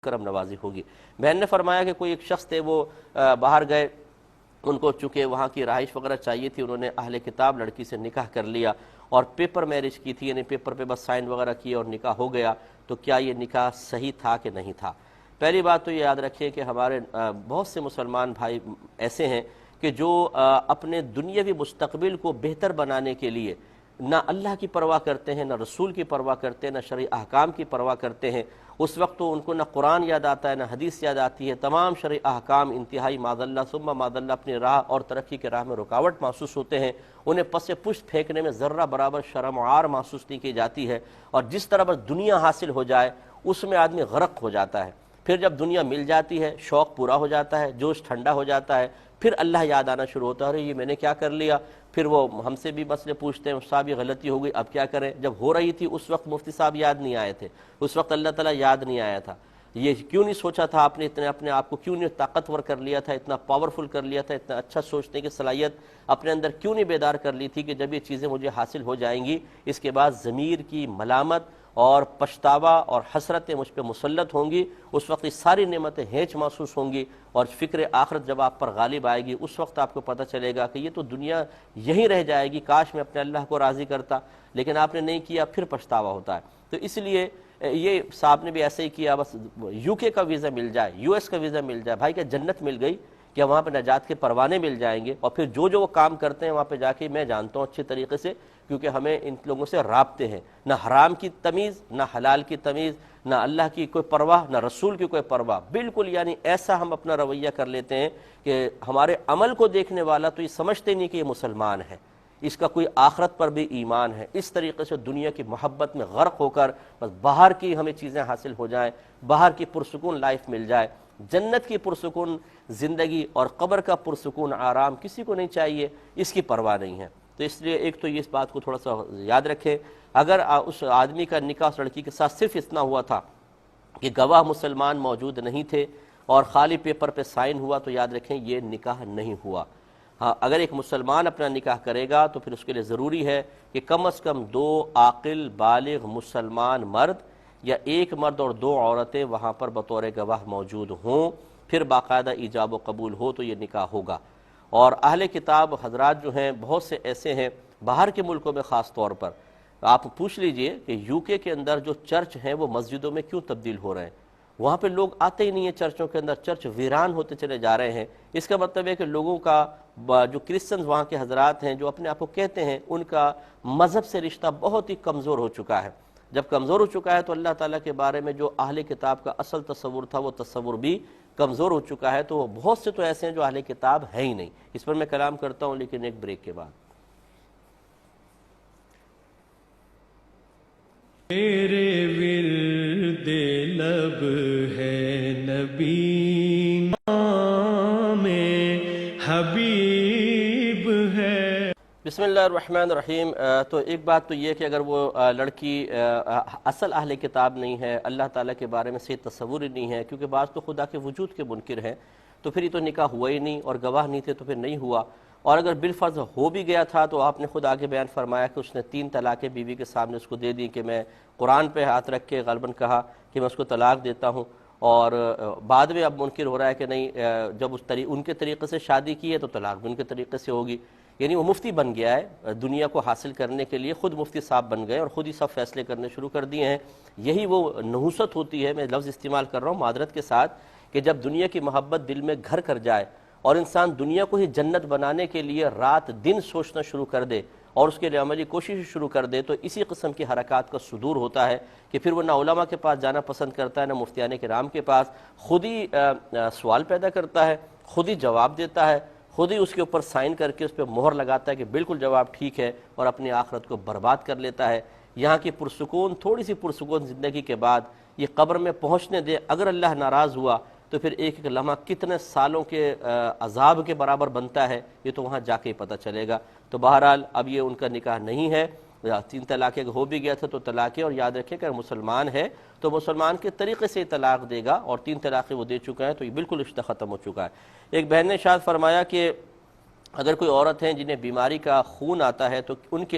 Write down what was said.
کرم نوازی ہوگی۔ بہن نے فرمایا کہ کوئی ایک شخص تھے، وہ باہر گئے، ان کو چونکہ وہاں کی رہائش وغیرہ چاہیے تھی، انہوں نے اہل کتاب لڑکی سے نکاح کر لیا اور پیپر میرج کی تھی، یعنی پیپر پہ بس سائن وغیرہ کیے اور نکاح ہو گیا۔ تو کیا یہ نکاح صحیح تھا کہ نہیں تھا؟ پہلی بات تو یہ یاد رکھیں کہ ہمارے بہت سے مسلمان بھائی ایسے ہیں کہ جو اپنے دنیاوی مستقبل کو بہتر بنانے کے لیے نہ اللہ کی پرواہ کرتے ہیں، نہ رسول کی پرواہ کرتے ہیں، نہ شرعی احکام کی پرواہ کرتے ہیں۔ اس وقت تو ان کو نہ قرآن یاد آتا ہے، نہ حدیث یاد آتی ہے، تمام شرعی احکام انتہائی معاذ اللہ ثم معاذ اللہ اپنی راہ اور ترقی کے راہ میں رکاوٹ محسوس ہوتے ہیں۔ انہیں پس پشت پھینکنے میں ذرہ برابر شرم و عار محسوس نہیں کی جاتی ہے، اور جس طرح بس دنیا حاصل ہو جائے اس میں آدمی غرق ہو جاتا ہے۔ پھر جب دنیا مل جاتی ہے، شوق پورا ہو جاتا ہے، جوش ٹھنڈا ہو جاتا ہے، پھر اللہ یاد آنا شروع ہوتا ہے، ارے یہ میں نے کیا کر لیا۔ پھر وہ ہم سے بھی مسئلے پوچھتے ہیں، صاحب یہ غلطی ہو گئی، اب کیا کریں؟ جب ہو رہی تھی اس وقت مفتی صاحب یاد نہیں آئے تھے، اس وقت اللہ تعالیٰ یاد نہیں آیا تھا، یہ کیوں نہیں سوچا تھا آپ نے، اتنے اپنے آپ کو کیوں نہیں طاقتور کر لیا تھا، اتنا پاورفل کر لیا تھا، اتنا اچھا سوچنے کی صلاحیت اپنے اندر کیوں نہیں بیدار کر لی تھی کہ جب یہ چیزیں مجھے حاصل ہو جائیں گی اس کے بعد ضمیر کی ملامت اور پچھتاوا اور حسرتیں مجھ پہ مسلط ہوں گی، اس وقت یہ ساری نعمتیں ہینچ محسوس ہوں گی، اور فکر آخرت جب آپ پر غالب آئے گی اس وقت آپ کو پتہ چلے گا کہ یہ تو دنیا یہیں رہ جائے گی، کاش میں اپنے اللہ کو راضی کرتا، لیکن آپ نے نہیں کیا، پھر پچھتاوا ہوتا ہے۔ تو اس لیے یہ صاحب نے بھی ایسے ہی کیا، بس یو کے کا ویزا مل جائے، یو ایس کا ویزا مل جائے، بھائی کیا جنت مل گئی؟ کہ وہاں پہ نجات کے پروانے مل جائیں گے، اور پھر جو وہ کام کرتے ہیں وہاں پہ جا کے میں جانتا ہوں اچھے طریقے سے، کیونکہ ہمیں ان لوگوں سے رابطے ہیں، نہ حرام کی تمیز، نہ حلال کی تمیز، نہ اللہ کی کوئی پرواہ، نہ رسول کی کوئی پرواہ، بالکل یعنی ایسا ہم اپنا رویہ کر لیتے ہیں کہ ہمارے عمل کو دیکھنے والا تو یہ سمجھتے نہیں کہ یہ مسلمان ہے، اس کا کوئی آخرت پر بھی ایمان ہے۔ اس طریقے سے دنیا کی محبت میں غرق ہو کر بس باہر کی ہمیں چیزیں حاصل ہو جائیں، باہر کی پرسکون لائف مل جائے، جنت کی پرسکون زندگی اور قبر کا پرسکون آرام کسی کو نہیں چاہیے، اس کی پرواہ نہیں ہے۔ تو اس لیے ایک تو یہ اس بات کو تھوڑا سا یاد رکھیں، اگر اس آدمی کا نکاح اس لڑکی کے ساتھ صرف اتنا ہوا تھا کہ گواہ مسلمان موجود نہیں تھے اور خالی پیپر پہ سائن ہوا، تو یاد رکھیں یہ نکاح نہیں ہوا۔ ہاں، اگر ایک مسلمان اپنا نکاح کرے گا تو پھر اس کے لیے ضروری ہے کہ کم از کم 2 عاقل بالغ مسلمان مرد یا ایک مرد اور 2 عورتیں وہاں پر بطور گواہ موجود ہوں، پھر باقاعدہ ایجاب و قبول ہو تو یہ نکاح ہوگا۔ اور اہل کتاب حضرات جو ہیں بہت سے ایسے ہیں باہر کے ملکوں میں، خاص طور پر آپ پوچھ لیجئے کہ یو کے اندر جو چرچ ہیں وہ مسجدوں میں کیوں تبدیل ہو رہے ہیں، وہاں پہ لوگ آتے ہی نہیں ہیں چرچوں کے اندر، چرچ ویران ہوتے چلے جا رہے ہیں۔ اس کا مطلب ہے کہ لوگوں کا جو کرسچنز وہاں کے حضرات ہیں جو اپنے آپ کو کہتے ہیں، ان کا مذہب سے رشتہ بہت ہی کمزور ہو چکا ہے۔ جب کمزور ہو چکا ہے تو اللہ تعالیٰ کے بارے میں جو اہل کتاب کا اصل تصور تھا وہ تصور بھی کمزور ہو چکا ہے، تو بہت سے تو ایسے ہیں جو اہل کتاب ہیں ہی نہیں۔ اس پر میں کلام کرتا ہوں لیکن ایک بریک کے بعد۔ میرے ورد لب ہے نبی، نام حبیب ہے۔ بسم اللہ الرحمن الرحیم۔ تو ایک بات تو یہ کہ اگر وہ لڑکی اصل اہل کتاب نہیں ہے، اللہ تعالیٰ کے بارے میں صحیح تصور ہی نہیں ہے، کیونکہ بعض تو خدا کے وجود کے منکر ہیں، تو پھر یہ تو نکاح ہوا ہی نہیں، اور گواہ نہیں تھے تو پھر نہیں ہوا۔ اور اگر بالفرض ہو بھی گیا تھا تو آپ نے خود آگے بیان فرمایا کہ اس نے 3 طلاقیں بیوی کے سامنے اس کو دے دی، کہ میں قرآن پہ ہاتھ رکھ کے غالباً کہا کہ میں اس کو طلاق دیتا ہوں، اور بعد میں اب منکر ہو رہا ہے کہ نہیں، جب ان کے طریقے سے شادی کی ہے تو طلاق بھی ان کے طریقے سے ہوگی۔ یعنی وہ مفتی بن گیا ہے، دنیا کو حاصل کرنے کے لیے خود مفتی صاحب بن گئے اور خود ہی سب فیصلے کرنے شروع کر دیے ہیں۔ یہی وہ نحوست ہوتی ہے، میں لفظ استعمال کر رہا ہوں معذرت کے ساتھ، کہ جب دنیا کی محبت دل میں گھر کر جائے اور انسان دنیا کو ہی جنت بنانے کے لیے رات دن سوچنا شروع کر دے اور اس کے لیے عملی کوشش شروع کر دے، تو اسی قسم کی حرکات کا صدور ہوتا ہے کہ پھر وہ نہ علماء کے پاس جانا پسند کرتا ہے، نہ مفتیان کرام کے پاس، خود ہی سوال پیدا کرتا ہے، خود ہی جواب دیتا ہے، خود ہی اس کے اوپر سائن کر کے اس پہ مہر لگاتا ہے کہ بالکل جواب ٹھیک ہے، اور اپنی آخرت کو برباد کر لیتا ہے۔ یہاں کی پرسکون، تھوڑی سی پرسکون زندگی کے بعد یہ قبر میں پہنچنے دے، اگر اللہ ناراض ہوا تو پھر ایک ایک لمحہ کتنے سالوں کے عذاب کے برابر بنتا ہے، یہ تو وہاں جا کے ہی پتہ چلے گا۔ تو بہرحال اب یہ ان کا نکاح نہیں ہے، 3 طلاقیں ہو بھی گیا تھا تو طلاقیں، اور یاد رکھیں کہ اگر مسلمان ہے تو مسلمان کے طریقے سے طلاق دے گا، اور 3 طلاقیں وہ دے چکا ہے تو یہ بالکل رشتہ ختم ہو چکا ہے۔ ایک بہن نے ارشاد فرمایا کہ اگر کوئی عورت ہیں جنہیں بیماری کا خون آتا ہے تو ان کے